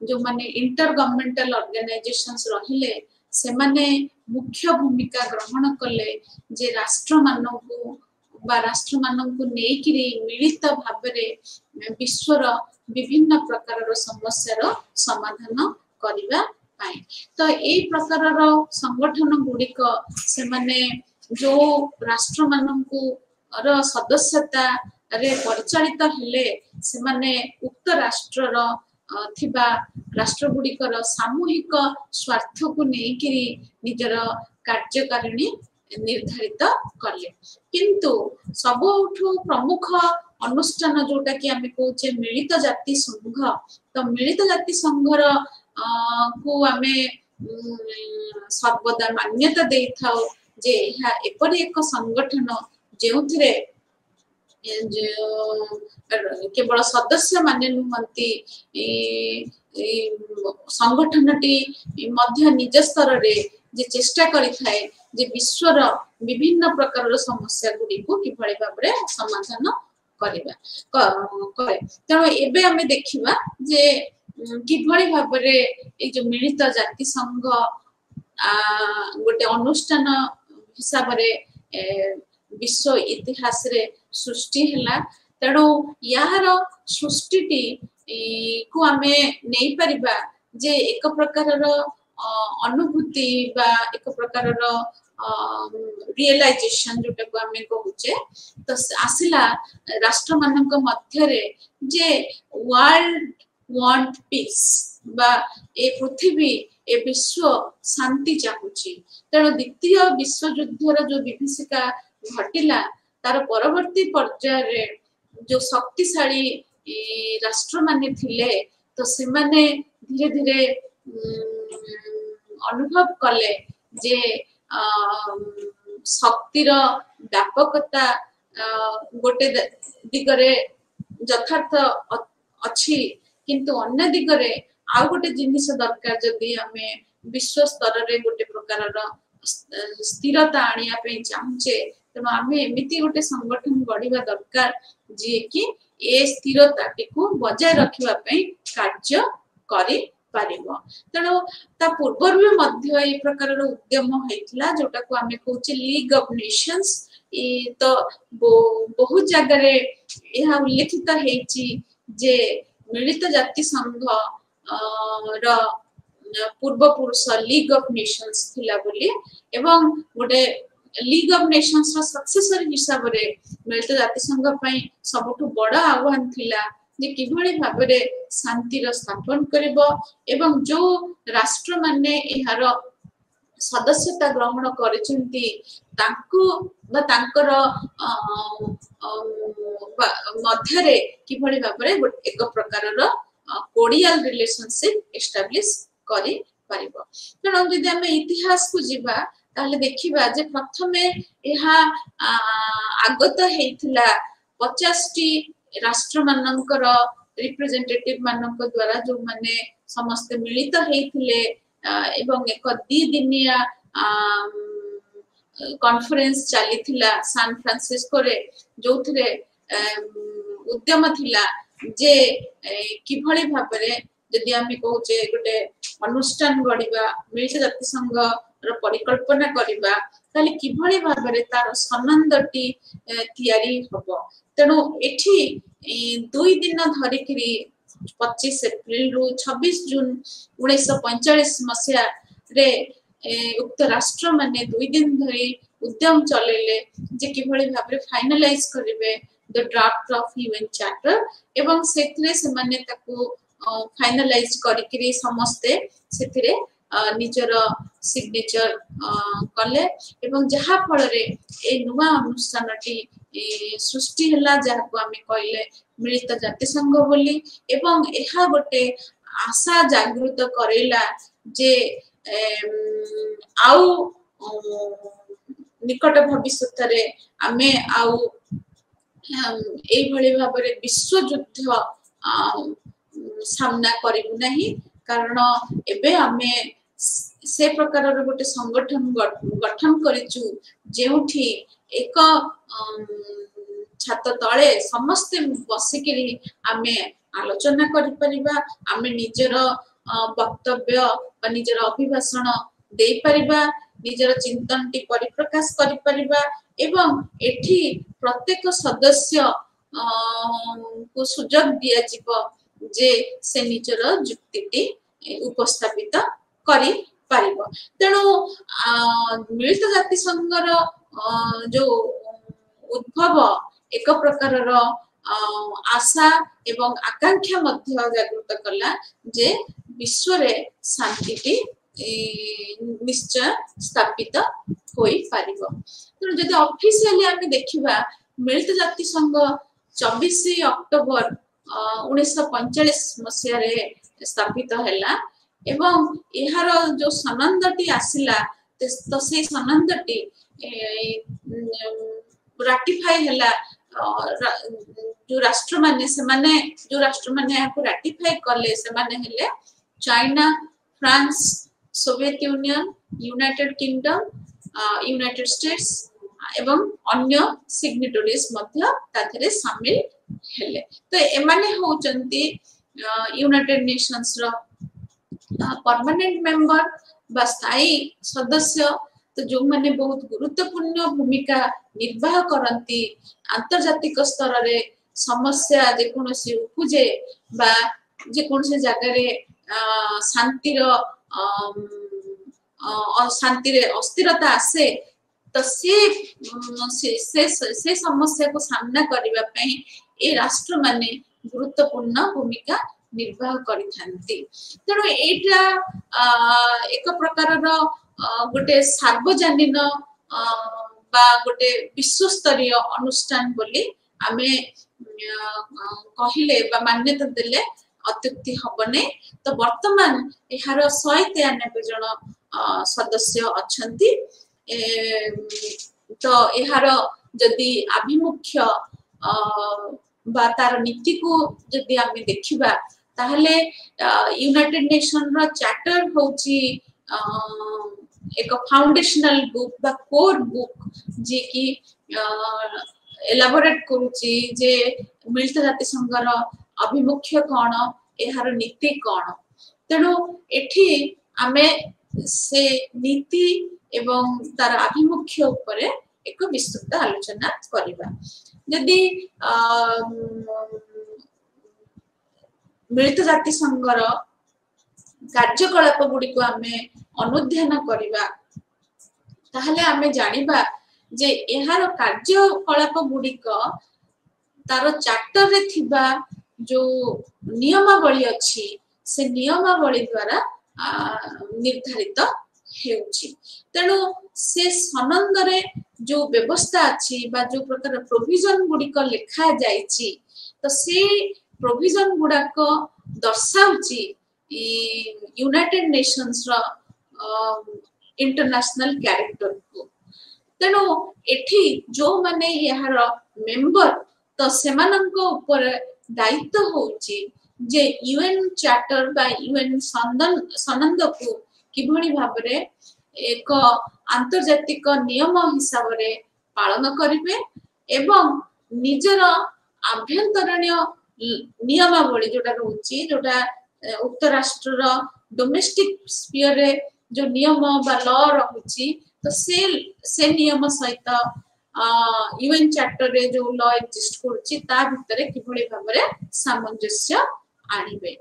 जो माने इंटर गवर्नमेंटल ऑर्गेनाइजेशंस रहिले से माने मुख्य भूमिका ग्रहण कले जे राष्ट्र मानकु बा राष्ट्र मानकु नेकिरी मिलित भाबरे विश्वर विभिन्न प्रकारर समस्यार समाधान करिवा पाए तो ए प्रकारर संगठन गुड़िक से माने जो राष्ट्र मानकु र सदस्यता रे परिचालित हेले से माने उक्त राष्ट्रर थिबा राष्ट्र गुड़िकर सामूहिक स्वार्थ को नेकिरी निजर कार्यकारिणी निर्धारित कले किंतु सबुठु प्रमुख अनुष्ठान जोटा कि आमे कहूचे मिलित जाति संघ तो मिलित जाति संघर को आमे सर्वदा मान्यता दे थाओ जे यह एपरि एक संगठन जेउथिरे केवल सदस्य माने नुहंती संगठनटी मध्य निज स्तर रे जे चेष्टा करि थाए जे विश्वर विभिन्न प्रकार समस्या गुडी को किभଳି भाबरे समाधान करिबा करे तेणु एबे हमें देखिबा जे किभଳି भाबरे ए जो मिलित जाति संघ गोटे अनुष्ठान हिसाब रे विश्व इतिहास रे सृष्टि हला तेणु यार सृष्टिटी को आमे नहीं परिबा जे एक प्रकारर अनुभूति बा एक प्रकारर रियलाइजेशन जोटा को आमे कहूचे तो आसिला राष्ट्र मानक मध्य रे जे वर्ल्ड वांट पीस बा ए पृथ्वी ए विश्व शांति चाहूची तेणु द्वितीय विश्व युद्धर जो विभीषिका घटिला तार परवर्ती पर्याय रे जो शक्तिशाली राष्ट्र माने थिले तो से माने धीरे धीरे अनुभव कले जे शक्तिर व्यापकता गोटे दिगरे यथार्थ अच्छी किंतु अन्य दिगरे आउ गोटे जिनिस दरकार जदि आमे विश्व स्तर रे गोटे प्रकार स्थिरता आनिया पे चाहूचे तेणु आमे एमिति गोटे संगठन गढ़िबा दरकार जे कि ए स्थिरता टिकु बजाय रखिबा पे कार्य करि पारिबो तेणु ता पूर्वर भी मध्य ए प्रकार उद्यम होइतला जोटा को आमे कहूचे लीग ऑफ नेशंस ए तो बहुत जगह रे यह उल्लेखित हेची जे मिलित जाति संघ र पूर्व पुरुष लीग ऑफ नेशंस थिला बोली एवं गोटे लीग ऑफ नेशंस रो सक्सेसर हिसाब रे मिलित जाति संघ पई सबटु बड़ा आह्वान थिला जे किभଳି भाबरे शांति रो स्थापन करबो एवं जो राष्ट्र माने एहार सदस्यता ग्रहण करिसेंती तांको बा तांकर मध्य रे किभଳି भाबरे एक प्रकार रो कोर्डियल रिलेशनशिप एस्टैब्लिश करि परिबो तेणु जदि आमे इतिहास को जिबा ताहले देखिबा जे प्रथमे एहा आगत हेइथिला 50 टी राष्ट्र मानकर रिप्रेजेंटेटिव मानक द्वारा जो माने समस्त मिलित हेइथिले एवं एक दी दिनिया कॉन्फ्रेंस चलीथिला सान फ्रांसिस्को रे जोथरे उद्यम थिला जे किभଳି भाबरे जदि आमे कहूचे गोटे अनुष्ठान गढ़िबा मिलित जाति संघ रो परिकल्पना करिबा ताले किभଳି भाबरे तार सनंदटी तयारी हबो तेणु एठी 2 दिन धरिकरी 25 एप्रिल रु 26 जून 1945 मसिया रे उक्त राष्ट्र माने 2 दिन धरि उद्यम चलेले जे किभଳି भाबरे फाइनलाइज करिवे the draft of UN charter एवं सेथरे से माने ताकू फाइनलाइज करिकरी समस्ते सेथरे निजर सिग्नेचर कले एवं जहा फल रे ए नुवा अनुष्ठानटी सृष्टि हला जहा को आमे कहले मिलित जाति संघ बोली एवं एहा गोटे आशा जागृत करेला जे आउ निकट भविष्य रे आमे आउ एई भली भाबरे विश्व युद्ध सामना करिबु नाही कारण एबे आमे से प्रकार गोटे संगठन गठन करिचु जेउठी एक छात तळे समस्त बसिकरी आमे आलोचना करि परिबा आमे निजर वक्तव्य बा निजर अभिभाषण देई परिबा निजर चिंतन टी परिप्रकाश करि परिबा एवं एठी प्रत्येक सदस्य को सुजोग दिया जीव जे से निजर जुक्तिटी उपस्थापित करि पारिबो तेणु मिलित जाति संघर जो उद्भव एक प्रकार आशा एवं आकांक्षा मध्य जागृत कला जे विश्व रे शांति निश्चय स्थापित होई पारिबो तेणु जदि ऑफिशियली आमे देखिबा मिलित जाति संघ 24 अक्टोबर 1945 मसिया रे स्थापित हैला एवं एहार जो सनंदटी आसिला तो से सनंदटी राटिफाई हैला जो राष्ट्र माने से माने जो राष्ट्र माने याको राटिफाई करले से माने हेले China France Soviet union United kingdom United states एवं अन्य सिग्नेटरीज मध्य ताथरे शामिल हेले तो एमाने होचंती यूनाइटेड नेशंस रो परमानेंट मेंबर बा स्थायी सदस्य तो जो माने बहुत गुरुत्वपूर्ण भूमिका निर्वाह करंती अंतर्जातिक स्तर रे समस्या जे कोनोसी उपजे बा जे कोनोसी जगह रे शांति रो शांति रे अस्थिरता आसे तो से समस्या को सामना करिबा पई ए राष्ट्र माने गुरुत्वपूर्ण भूमिका निर्वाह करिथांती तेणु एटा एक प्रकार गोटे सार्वजनीन बा गोटे विश्व स्तरीय अनुष्ठान बोली आमे कहिले बा मान्यता देले अत्युक्ति हबने तो वर्तमान एहार 193 जन सदस्य अछंती तो यार जदि आभिमुख्य बा तार नीति को जदि आम देखा ताहले यूनाइटेड नेशन रो चार्टर होची एक फाउंडेशनल बुक बा कोर बुक जे कि एलाबोरेट करूची जे मिलित जाति संघर अभिमुख्य कौन यार नीति कौन तेणु एठी आमे से नीति एवं तार अभिमुख्य उपरे एक विस्तृत आलोचना करिबा यदि मिलित जाति संघर कार्यकलाप गुडी को आमे अनुध्यान करिबा ताहले आमे जानिबा जे एहार कार्यकलाप गुडी को तार चार्टर रे थिबा जो नियमावली अछि से नियमावली द्वारा निर्धारित हेउछि तेणु से सनंद रे जो व्यवस्था अछि बा जो प्रकार प्रोविजन गुडी को लिखा जाइछि तो से प्रोविजन गुडा को दर्शाउछि यूनाइटेड नेशंस रो इंटरनेशनल कैरेक्टर को तेणु एठी जो माने यार मेंबर तो सेमानंको ऊपर दायित्व होउछि जे यूएन चार्टर बा यूएन सनंद को किभଳି भाबरे एक आंतर्जातिक नियम हिसाब रे पालन करिवे एवं निजर आभ्यंतरणीय नियमावली जोटा रहउछि जोटा उक्त राष्ट्र डोमेस्टिक स्फीयर रे जो नियम बा लॉ रहउछि तो से नियम सहित यूएन चार्टर रे जो लॉ एग्जिस्ट करछि ता भितरे किभଳି भाबरे सामंजस्य आनिबे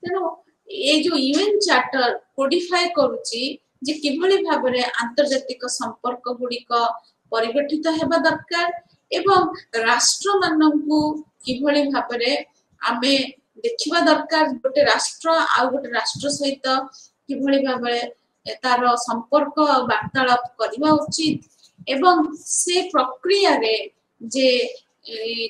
तेनो ए जो यूएन चार्टर कोडिफाई करूची जे किभଳି भाबरे आंतर्जातिक संपर्क गुडी को परिगठित हेबा दरकार एवं राष्ट्र माननकु किभଳି भाबरे आमे देखिबा दरकार गोटे राष्ट्र आ गोटे राष्ट्र सहित किभଳି भाबरे तार संपर्क वार्तालाप करबा उचित एवं से प्रक्रिया रे जे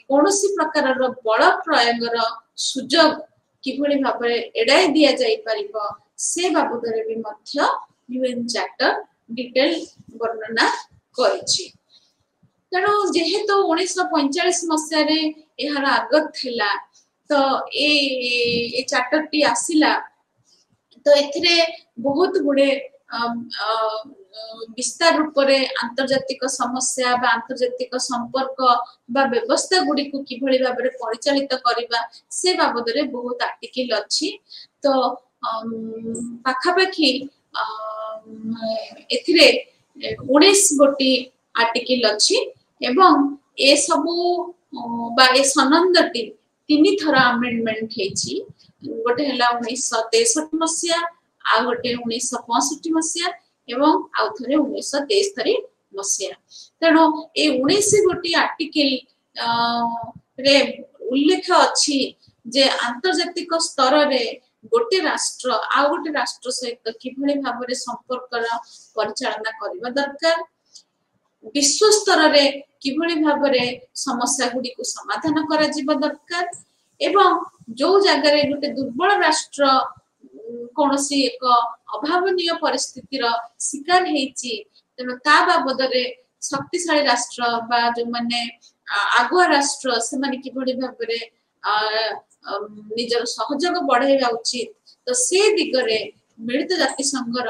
कोनोसी प्रकार रो बल प्रयोग रो सुजोग किभଳି भाबरे एडाई दिया जाई परिबो से बाबदरे भी मध्य यूएन चार्टर डिटेल वर्णना करिछि तेणु जेहेतु 1945 मसिया रे एहार आगत थिला तो ए चार्टर टी आसिला तो एथिरे बहुत गुडे विस्तार रूप रे आंतर्जातिक समस्या बा आंतर्जातिक संपर्क बा व्यवस्था गुडी को किभଳି भाबरे परिचालित करिबा से बाबदरे बहुत आर्टिकल अछि तो पाखापाखी एथिरे 19 गोटी आर्टिकल अछि एवं ए सबु बा ए सनंदटी तीन थर अमेंडमेंट हेछि गोटे हला 1963 मसिया आ गोटे 1965 मसिया एवं आउ थरे 1973 मसिया तेणु ए 19 गोटी आर्टिकल रे उल्लेख अछि जे आंतर्जातिक स्तर रे गोटे राष्ट्र आ गोटे राष्ट्र सहित किभଳି भाबरे संपर्क परिचालना करबा दरकार विश्व स्तर रे किभଳି भाबरे समस्या गुडी को समाधान करा जिबा दरकार एवं जो जगह रे गोटे दुर्बल राष्ट्र कोनोसी एक अभावनीय परिस्थिति रो शिकार हेछि तेनो ता बाबदरे शक्तिशाली राष्ट्र बा जो माने आगुआ राष्ट्र से माने किभଳି भाबरे निजर सहयोग बढ़ाइबा उचित तो से दिगरे मिलित जाति संघर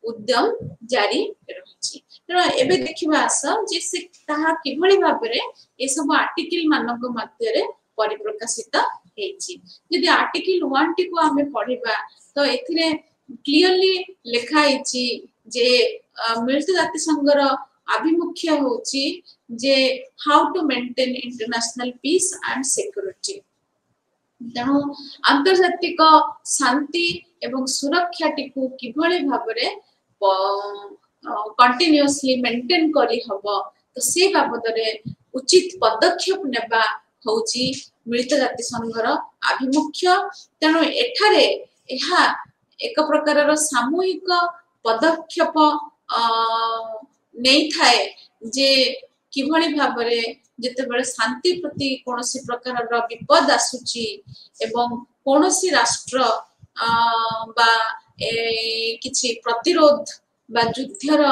उद्यम जारी रहिछि तेणु एबे देखिबा आस जे से ताहा किभଳି भाबरे ए सब आर्टिकल मानक मध्य रे परिप्रकाशित हेछि यदि आर्टिकल 1 टी को हमें पढिबा तो एथिरे क्लियरली लिखा हेछि जे मिलित जाति संघर अभिमुख्य होछि जे how to maintain international peace and security तेणु आंतर्जातिक शांति एवं सुरक्षा टिकु किभଳି भाबरे कंटिन्यूअसली मेंटेन करी हबो तो से बाबदरे उचित पदक्षेप नेबा होछि मिलित जाति संघर अभिमुख्य तेणु एठारे एहा एक प्रकार सामूहिक पदक्षेप नहीं थाए जे किभଳି भाबरे जेते बेले शांति प्रति कोनोसी प्रकार रो विपद आसुची एवं कोनोसी राष्ट्र बा किछि प्रतिरोध बा युद्धर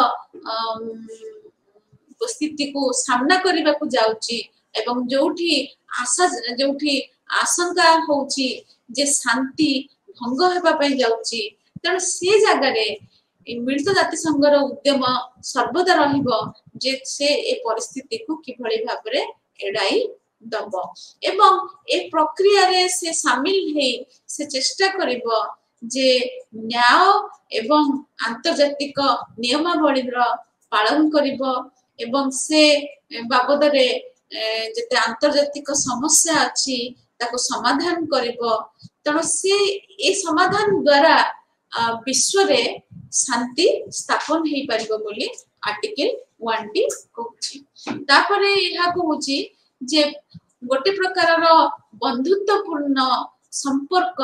स्थिति को सामना करने को जाउची एवं जोठी आशा जोठी आशंका होची जे शांति भंग हेबा पई जाउची तेणु से जगह मिलित जातिसंघर उद्यम सर्वदा रहिबो जे से ए परिस्थिति को किभଳି भाबरे एडाई दब एवं ए प्रक्रिया रे से शामिल हे से चेष्टा करिबो जे न्याय एवं आंतर्जातिक नियमावली पालन करिबो एवं से बाबद रे जेते आंतर्जातिक समस्या अछि ताको समाधान करिबो तनो से ए समाधान द्वारा विश्व रे शांति स्थापन हेई परिबो बोली आर्टिकल 1 कहूची तापरे यहा कहूची जे गोटे प्रकारर बंधुत्वपूर्ण संपर्क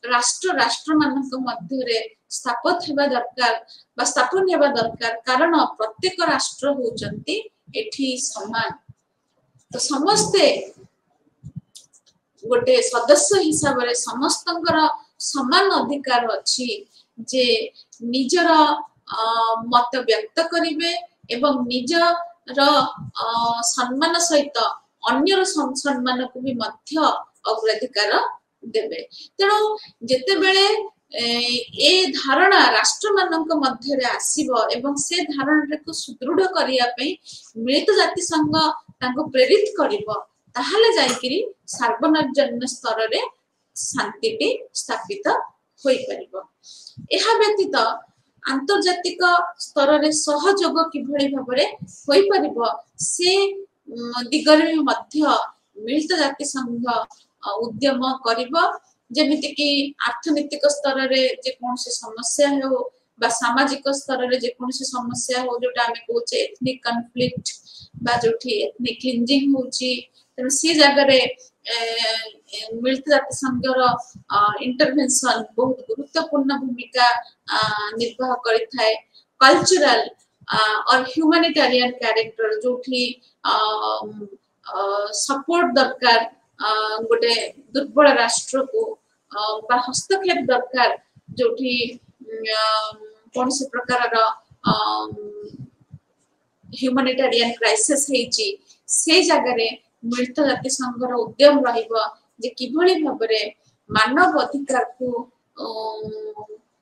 राष्ट्र राष्ट्र मानक मध्य रे स्थापित हेबा दरकार बा स्थापन हेबा दरकार कारण प्रत्येक राष्ट्र होचंती एठी समान तो समस्ते गोटे सदस्य हिसाब रे समस्तंकर समान अधिकार अछि जे निजर मत व्यक्त करिवे एवं निजर सम्मान सहित अन्यर सम्मान को भी मध्य अग्राधिकार देबे तेणु जेते बेले ए धारणा राष्ट्र मानक मध्य रे आसीबो एवं से धारणा को सुदृढ़ करिया पई मिलित जाति संघ ताको प्रेरित करिवो ताहाले जायकिरी सार्वजनिक स्तर रे शांतिटी स्थापित होई परिबो एहा व्यतीत आंतर्जातिक स्तर रे सहयोग किभଳି भाबरे होई परिबो से दिगरे मध्य मिलित जाति संघ उद्यम करिबो जेमिति कि अर्थनैतिक स्तर रे जे कोनसे समस्या हो बा सामाजिक स्तर रे जे कोनसे समस्या हो जोटा हमें कहूचे एथनिक कॉन्फ्लिक्ट बा जोठी एथनिक क्लींजिंग होची तने से जगह रे मिलित जाति संघर इंटरवेंशन बहुत गुरुत्वपूर्ण भूमिका निर्वाह करि थाए कल्चरल और ह्यूमैनिटेरियन कैरेक्टर जोठी सपोर्ट दरकार गोटे दुर्बल राष्ट्र को बा हस्तक्षेप दरकार जोठी कौन से प्रकार ह्यूमैनिटेरियन क्राइसिस हेची से जगह रे मिलित जाति संघर उद्यम रहिबो जे किभଳି भाबरे मानव अधिकार को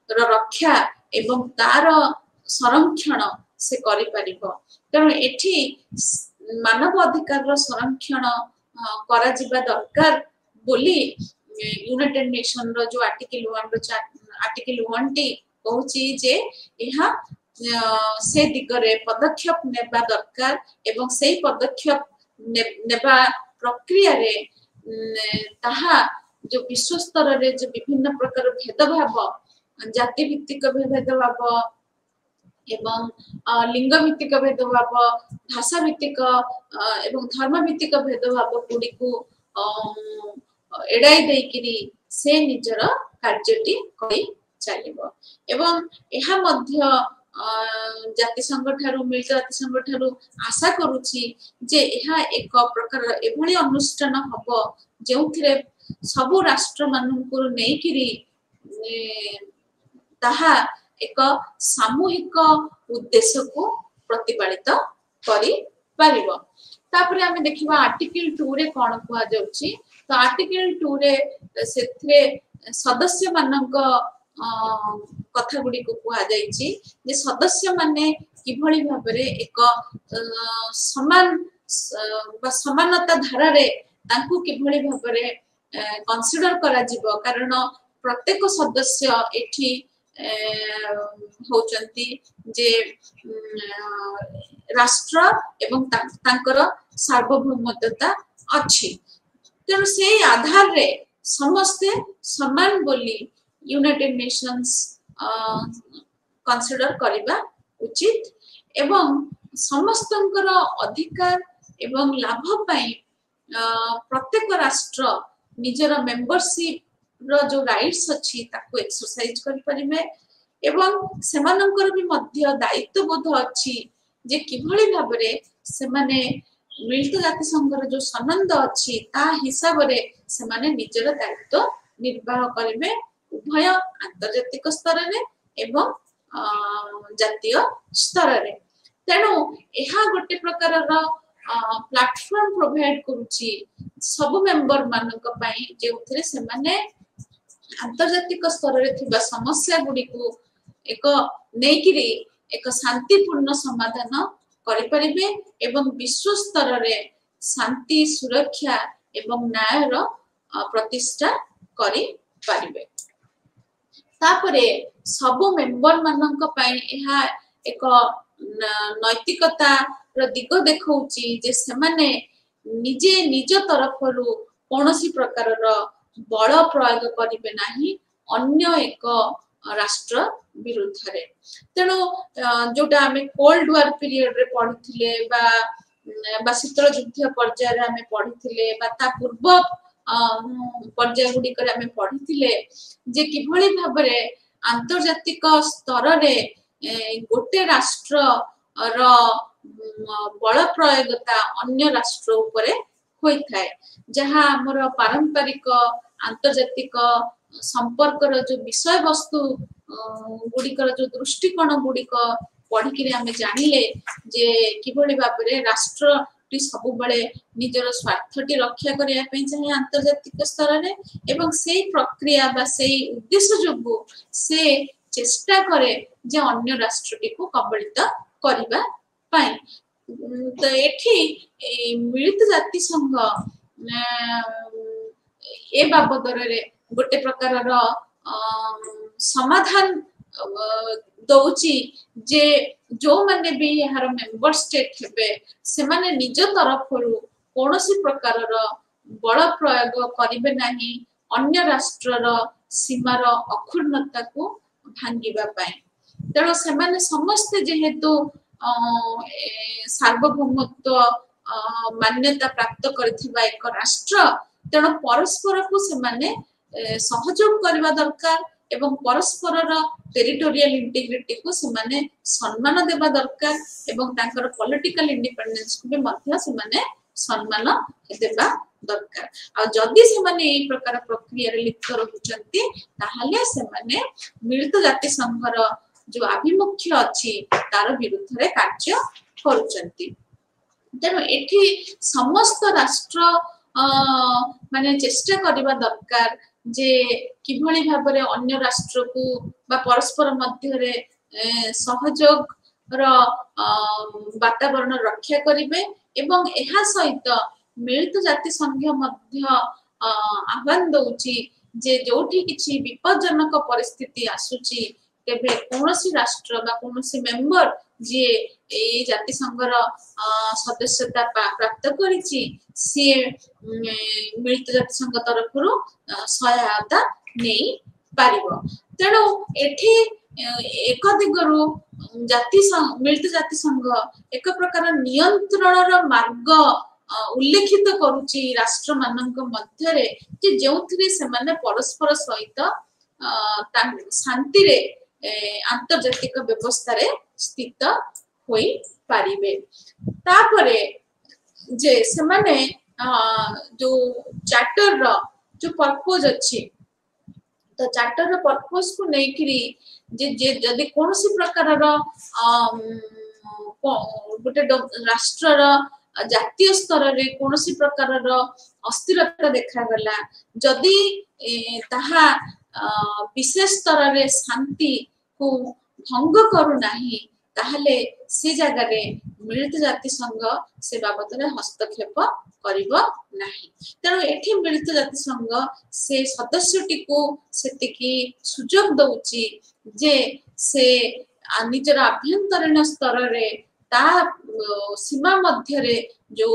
रक्षा एवं तार संरक्षण से करि परिबो तेणु एठी मानव अधिकार रो संरक्षण करा जिबा दरकार बोली यूनाइटेड नेशन रो जो आर्टिकल 1 टी कहूची जे एहा से दिगरे पदक्षेप नेबा दरकार एवं से पदक्षेप नेबा प्रक्रिया रे ताहा जो विश्व स्तर रे जो विभिन्न प्रकार भेदभाव जाति भित्तिक भेदभाव एवं लिंग भित्तिक भेदभाव भाषा भित्तिक एवं धर्म भित्तिक भेदभाव गुडी को एडाई देकिरी से निजर कार्यटी करी चलिबो एवं एहा मध्य जाति संगठन मिलित जाति संगठन आशा करूची जे एहा एक प्रकार एभली अनुष्ठान हबो जेउथिरे सब राष्ट्र माननकुर नेकिरी ताहा एक सामूहिक उद्देश्य को प्रतिपादित करि परिबो तापरे हमें देखिबा आर्टिकल 2 रे कोन कुआ जाउची तो आर्टिकल 2 रे सेथरे सदस्य मानक कथा गुडी को कुआ जाईची जे सदस्य माने किभଳି भाबरे एक समान बा समानता धारा रे तांकु किभଳି भाबरे कंसीडर करा जिवो कारण प्रत्येक सदस्य एठी होचंती जे राष्ट्र एवं तांकर सार्वभौमत्वता अछि तेणु से आधार रे समस्ते समान बोली यूनाइटेड नेशंस कंसीडर करिबा उचित एवं समस्तंकर अधिकार एवं लाभ पाई प्रत्येक राष्ट्र निजर मेंबरशिप रो जो राइट्स अछि ताको एक्सरसाइज करि परिबे एवं सेमानंकर भी मध्य दायित्व बोध अछि जे किभଳି भाबरे से माने मिलित जाति संघर जो संबंध अछि ता हिसाब रे से माने निजर दायित्व निर्वाह करिबे उभय आंतर्जातिक स्तर रे एवं जातीय स्तर रे तेणु यह गोटे प्रकार प्लेटफॉर्म प्रोवाइड करुची सब मेंबर मानक पई जेउथरे से माने अंतर्जातिक स्तर रे थिबा समस्या गुडी को एक नेकिरी एक शांतिपूर्ण समाधान करि परिबे एवं विश्व स्तर रे शांति सुरक्षा एवं न्याय रो प्रतिष्ठा करि परिबे तापरे सब मेंबर मानक पई एहा एक नैतिकता रो दिग देखौची जे से माने निजे निज तरफरु कोनोसी प्रकार रो बल प्रयोग करिवे नाही अन्य एक राष्ट्र विरुद्ध रे तेणु जोटा आमे कोल्ड वॉर पीरियड रे पढिथिले बा शीतल युद्ध पर्याय रे आमे पढिथिले बा ता पूर्व पर्याय गुडी करे आमे पढिथिले जे किभଳି भाबरे अंतर्जातिक स्तर रे गोटे राष्ट्र रो बल प्रयोगता अन्य राष्ट्र उपरे होई थाए जहा हमर पारंपरिक अंतर्जातिक संपर्क रो जो विषय वस्तु गुडिकर जो दृष्टिकोण गुडिक पढिकिरे आमे जानिले जे किभଳି भाबरे राष्ट्र टी सब बळे निजर स्वार्थटी रक्षा करिया पई चाहे अंतर्जातिक स्तर रे एवं सेही प्रक्रिया बा सेही उद्देश्य जोगु से चेष्टा करे जे अन्य राष्ट्रटी को कबलित करिबा पई तो एठी मिलित जाति संघ ए बाबदर रे गोटे प्रकार रो समाधान दौची जे जो माने भी यार मेंबर स्टेट हेबे से माने निज तरफरु कोनोसी प्रकार रो बल प्रयोग करिवे नाही अन्य राष्ट्र रो सीमा रो अखुरनता को भांगिबा पाए तेणु से माने समस्त जेहेतु सार्वभौमत्व मान्यता प्राप्त करथिबा एक राष्ट्र तेणु परस्पर को से माने सहयोग करबा दरकार एवं परस्पर टेरिटोरियल इंटीग्रिटी को से माने सम्मान देबा दरकार एवं तांकर पॉलिटिकल इंडिपेंडेंस को भी मध्य से माने सम्मान देबा दरकार आ जदी से माने ए प्रकार प्रक्रिया रे लिप्त रहउचंती ताहाले से माने मिलित जाति संघर जो अभिमुख्य अछि तार विरुद्ध रे कार्य करूचंती तेणु एठी समस्त राष्ट्र माने चेष्टा करबा दरकार जे किभଳି भाबरे अन्य राष्ट्र को बा परस्पर मध्य रे सहयोग रो वातावरण रक्षा करिवे एवं एहा सहित मिलित जाति संघ मध्य आह्वान दउची जे जोठी किछि विपदजनक परिस्थिति आसुची तेबे कोनोसी राष्ट्र बा कोनोसी मेंबर जे ए जाति संघर सदस्यता प्राप्त करिछि से मिलित जाति संघ तरफरु सहायता नै पारिबो तेणु एठी एक दिगरु जाति मिलित जाति संघ एक प्रकार नियंत्रण रो मार्ग उल्लेखित करूची राष्ट्र मानक मध्य रे जे जेउथि से माने परस्पर सहित शांति रे अंतर्जातिक व्यवस्था रे स्थित होई पारिबे तापरे जे से माने जो चार्टर रो जो पर्पस अछि तो चार्टर रो पर्पस को नेकिरी जे जदी कोनोसी प्रकार रो गोटे राष्ट्र रो जातीय स्तर रे कोनोसी प्रकार रो अस्थिरता देखा गला जदी ताहा विशेष स्तर रे शांति को भंग करू नाही ताहले से जगह रे मिलित जाति संघ से बाबत रे हस्तक्षेप करिवो नाही तेणु एठी मिलित जाति संघ से सदस्यटी को सेतिकी सुजोग दउची जे से निजर आभ्यंतरीण स्तर रे ता सीमा मध्य रे जो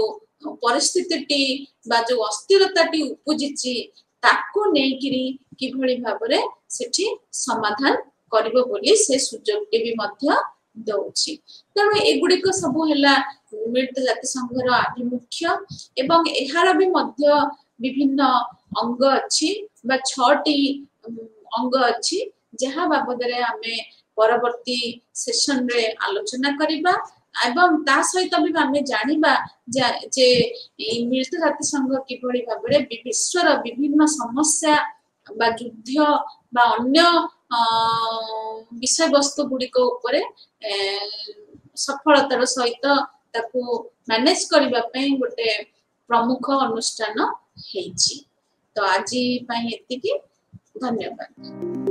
परिस्थिति बा जो अस्थिरताटी उपजिची ताको नेकिरी किभଳି भाबरे सेठी समाधान करिवो बोली से सुजोग भी मध्य दउची तेणु एगुडी को सब हैला मिलित जाति संघर आभिमुख्य एवं एहार भी मध्य विभिन्न अंग अछि बा 6टी अंग अछि जहा बाबद रे हमें परवर्ती सेशन रे आलोचना करिबा एवं ता सहित भी हमें जानिबा जे मिलित जाति संघ किभଳି भाबरे विश्वर विभिन्न समस्या बा युद्ध बा अन्य विषय वस्तु गुडी को ऊपर सफलतार सहित ताकू मैनेज करबा पई गोटे प्रमुख अनुष्ठान हेछि। तो आज पई एतिकी धन्यवाद।